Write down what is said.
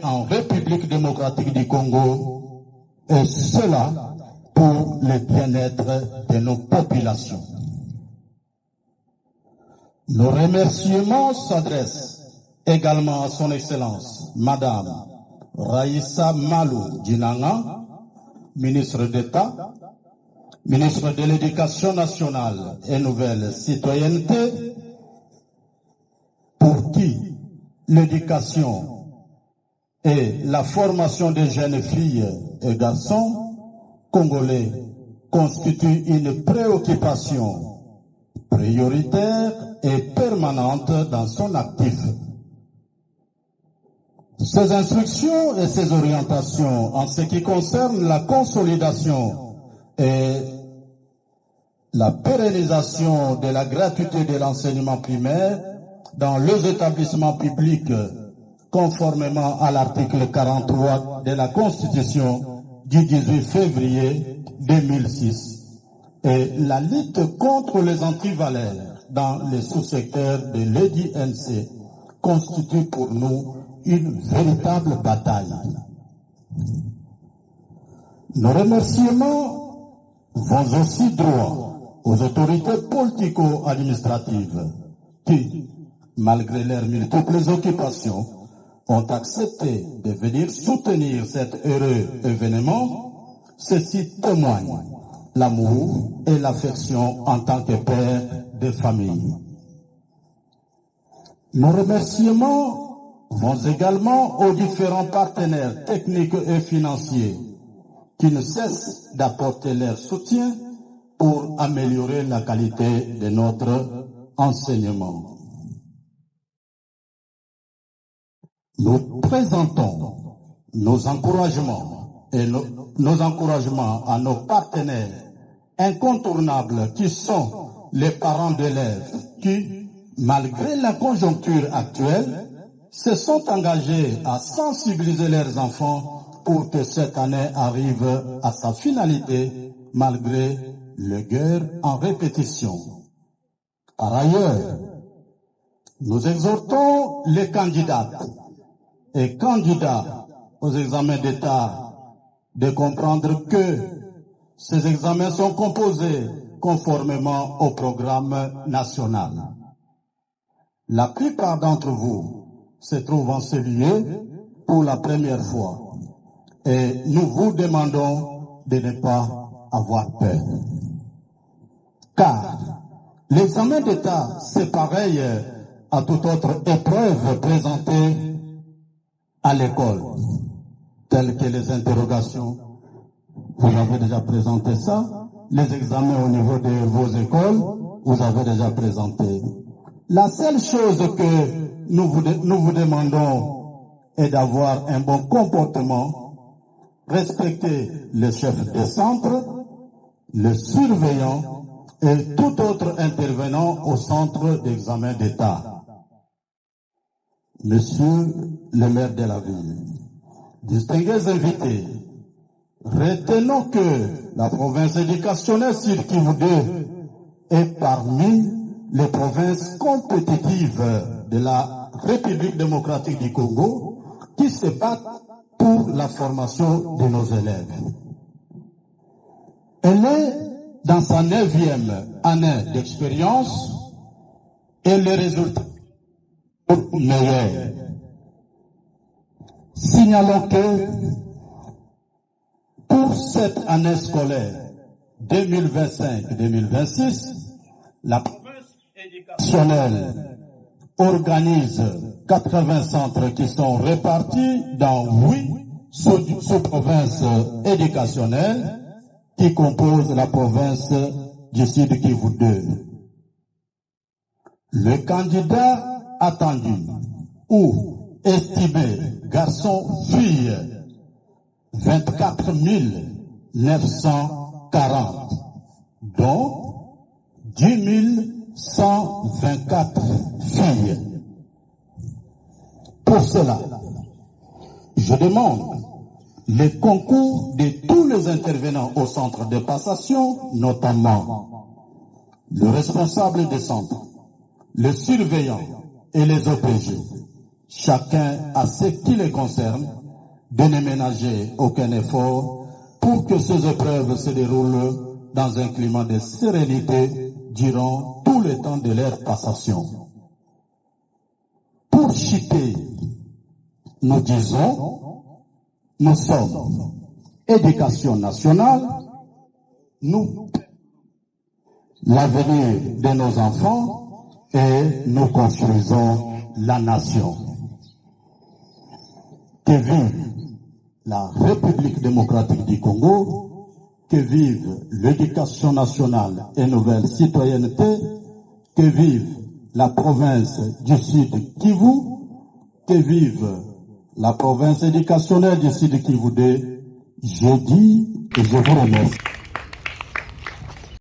en République démocratique du Congo, et cela pour le bien-être de nos populations. Nos remerciements s'adressent également à son Excellence, Madame Raissa Malou Djinanga, ministre d'État, ministre de l'Éducation nationale et Nouvelle Citoyenneté, pour qui l'éducation et la formation des jeunes filles et garçons congolais constituent une préoccupation prioritaire et permanente dans son actif. Ces instructions et ces orientations en ce qui concerne la consolidation et la pérennisation de la gratuité de l'enseignement primaire dans les établissements publics conformément à l'article 43 de la Constitution du 18 février 2006 et la lutte contre les antivalaires dans les sous-secteurs de l'EDNC constitue pour nous une véritable bataille. Nos remerciements vont aussi droit aux autorités politico-administratives qui, malgré leurs multiples occupations, ont accepté de venir soutenir cet heureux événement. Ceci témoigne l'amour et l'affection en tant que père de famille. Nos remerciements vont également aux différents partenaires techniques et financiers qui ne cessent d'apporter leur soutien pour améliorer la qualité de notre enseignement. Nous présentons nos encouragements et nos encouragements à nos partenaires incontournables qui sont les parents d'élèves qui, malgré la conjoncture actuelle, se sont engagés à sensibiliser leurs enfants pour que cette année arrive à sa finalité malgré les guerres en répétition. Par ailleurs, nous exhortons les candidates et candidats aux examens d'État de comprendre que ces examens sont composés conformément au programme national. La plupart d'entre vous se trouvent en ce lieu pour la première fois et nous vous demandons de ne pas avoir peur. Car l'examen d'État, c'est pareil à toute autre épreuve présentée à l'école, telles que les interrogations. Vous avez déjà présenté ça. Les examens au niveau de vos écoles, vous avez déjà présenté. La seule chose que nous vous demandons est d'avoir un bon comportement, respecter les chefs de centre, les surveillants et tout autre intervenant au centre d'examen d'État. Monsieur le maire de la ville, distingués invités, retenons que la province éducationnelle sur Kivu 2 est parmi les provinces compétitives de la République démocratique du Congo qui se battent pour la formation de nos élèves. Elle est dans sa 9e année d'expérience et les résultats sont meilleurs. Signalons que pour cette année scolaire 2025-2026, la province éducationnelle organise 80 centres qui sont répartis dans 8 sous-provinces éducationnelles qui composent la province du Sud Kivu 2. Le candidat attendu ou estimé garçon-fille 24 940, dont 10 124 filles. Pour cela, je demande le concours de tous les intervenants au centre de passation, notamment le responsable des centres, les surveillants et les OPG, chacun à ce qui les concerne, de ne ménager aucun effort pour que ces épreuves se déroulent dans un climat de sérénité durant tout le temps de leur passation. Pour Chipé, nous disons, nous sommes éducation nationale, nous, l'avenir de nos enfants et nous construisons la nation. Que vive la République démocratique du Congo, que vive l'éducation nationale et nouvelle citoyenneté, que vive la province du Sud Kivu, que vive la province éducationnelle du Sud Kivu 2. Je dis et je vous remercie.